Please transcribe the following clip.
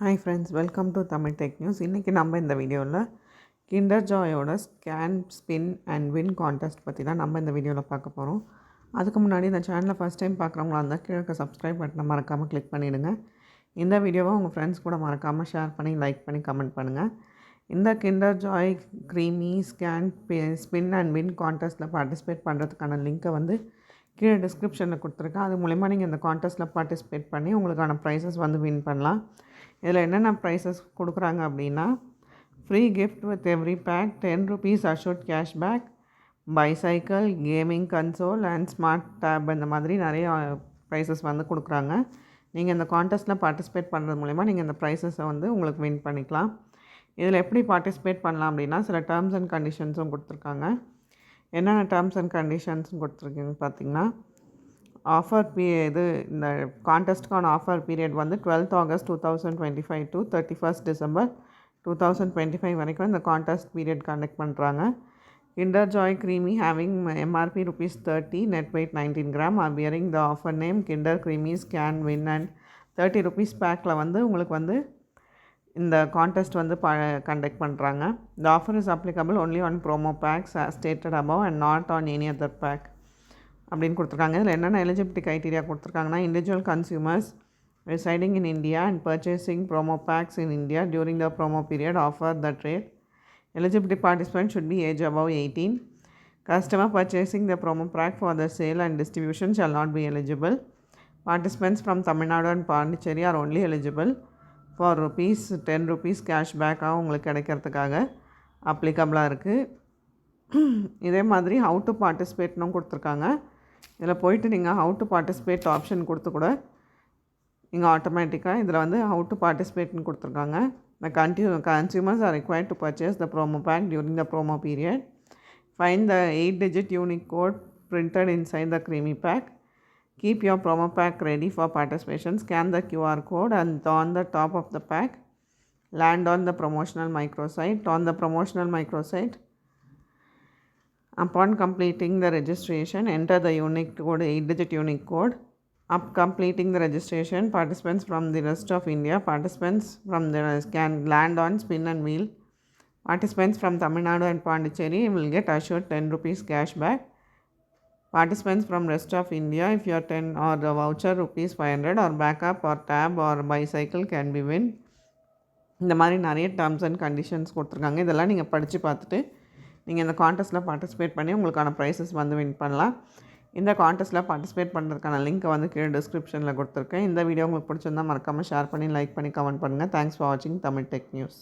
Hi friends, welcome to Tamil tech news. இன்றைக்கி நம்ம இந்த வீடியோவில் கிண்டர் ஜாயோட scan spin and win contest பற்றி தான் நம்ம இந்த வீடியோவில் பார்க்க போகிறோம். அதுக்கு முன்னாடி இந்த சேனலை ஃபஸ்ட் டைம் பார்க்குறவங்களா இருந்தால் கீழே சப்ஸ்கிரைப் பட்டனை மறக்காமல் கிளிக் பண்ணிவிடுங்க. இந்த வீடியோவை உங்கள் ஃப்ரெண்ட்ஸ் கூட மறக்காமல் ஷேர் பண்ணி லைக் பண்ணி கமெண்ட் பண்ணுங்கள். இந்த Kinder Joy creamy spin and win கான்டெஸ்ட்டில் பார்ட்டிசிபேட் பண்ணுறதுக்கான லிங்க்கை வந்து கீழே டிஸ்கிரிப்ஷனில் கொடுத்துருக்கேன். அது மூலிமா நீங்கள் இந்த கான்டெஸ்ட்டில் பார்ட்டிசிபேட் பண்ணி உங்களுக்கான ப்ரைஸஸ் வந்து வின் பண்ணலாம். இதில் என்னென்ன ப்ரைஸஸ் கொடுக்குறாங்க அப்படின்னா, free gift with every pack, 10 rupees assured cashback, bicycle, gaming console and smart tab, இந்த மாதிரி நிறைய ப்ரைஸஸ் வந்து கொடுக்குறாங்க. நீங்கள் இந்த கான்டெஸ்ட்டில் பார்ட்டிசிபேட் பண்ணுறது மூலிமா நீங்கள் இந்த ப்ரைஸஸை வந்து உங்களுக்கு வின் பண்ணிக்கலாம். இதில் எப்படி பார்ட்டிசிபேட் பண்ணலாம் அப்படின்னா, சில டேர்ம்ஸ் அண்ட் கண்டிஷன்ஸும் கொடுத்துருக்காங்க. என்னென்ன டேர்ம்ஸ் அண்ட் கண்டிஷன்ஸும் கொடுத்துருக்கீங்கன்னு பார்த்தீங்கன்னா, இந்த கான்டெஸ்ட்டுக்கான ஆஃபர் பீரியட் வந்து 12th August 2025 to 31st December 2025 வரைக்கும் இந்த கான்டெஸ்ட் பீரியட் கண்டக்ட் பண்ணுறாங்க. Kinder Joy creamy having MRP ₹30, net weight 19 gram are bearing the offer name kinder creamy scan win and ₹30 பேக்கில் வந்து உங்களுக்கு வந்து இந்த கான்டெஸ்ட் வந்து கண்டக்ட் பண்ணுறாங்க. The offer is applicable only on promo packs as stated above and not on any other pack அப்படின்னு கொடுத்துருக்காங்க. இதில் என்னென்ன எலிஜிபிலிட்டி க்ரைட்டீரியா கொடுத்துருக்காங்கன்னா, individual consumers residing in India and purchasing promo packs in India during the promo period offer the trade. Eligibility participants should be age above 18. Customer purchasing the promo pack for the sale and distribution shall not be eligible. Participants from Tamil Nadu and Pondicherry are only eligible for ₹10 கேஷ்பேக்காக உங்களுக்கு கிடைக்கிறதுக்காக அப்ளிகபிளாக இருக்குது. இதே மாதிரி how to பார்ட்டிசிபேட்னும் கொடுத்துருக்காங்க. இதில் போயிட்டு நீங்கள் how to participate option கொடுத்து கூட நீங்கள் ஆட்டோமேட்டிக்காக இதில் வந்து ஹவு டு பார்ட்டிசிபேட்னு கொடுத்துருக்காங்க. The consumers are required to purchase the promo pack during the promo period. Find the 8-digit unique code printed inside the creamy pack. Keep your promo pack ready for participation. Scan the QR code and on the top of the pack, land on the promotional microsite. On the promotional microsite, upon completing the registration, enter the unique code, 8-digit unique code. Up completing the registration, participants from the rest of India, participants from the can land on spin and wheel. Participants from Tamil Nadu and Pondicherry will get assured ₹10 cashback. Participants from rest of India, if you are 10 or the voucher ₹500 or backup or tab or bicycle can be win. இந்த மாதிரி நிறைய terms and conditions கொடுத்துருக்காங்க. இதெல்லாம் நீங்கள் படித்து பார்த்துட்டு நீங்கள் இந்த கான்டெஸ்ட்டில் பார்ட்டிசிபேட் பண்ணி உங்களுக்கான ப்ரைஸஸ் வந்து வின் பண்ணலாம். இந்த கான்டெஸ்ட்டில் பார்ட்டிசிபேட் பண்ணுறதுக்கான லிங்க்கை வந்து கீழே டிஸ்கிரிப்ஷனில் கொடுத்துருக்கேன். இந்த வீடியோ உங்களுக்கு பிடிச்சிருந்தால் மறக்காமல் ஷேர் பண்ணி லைக் பண்ணி கமெண்ட் பண்ணுங்கள். தேங்க்ஸ் ஃபார் வாட்சிங் தமிழ் டெக் நியூஸ்.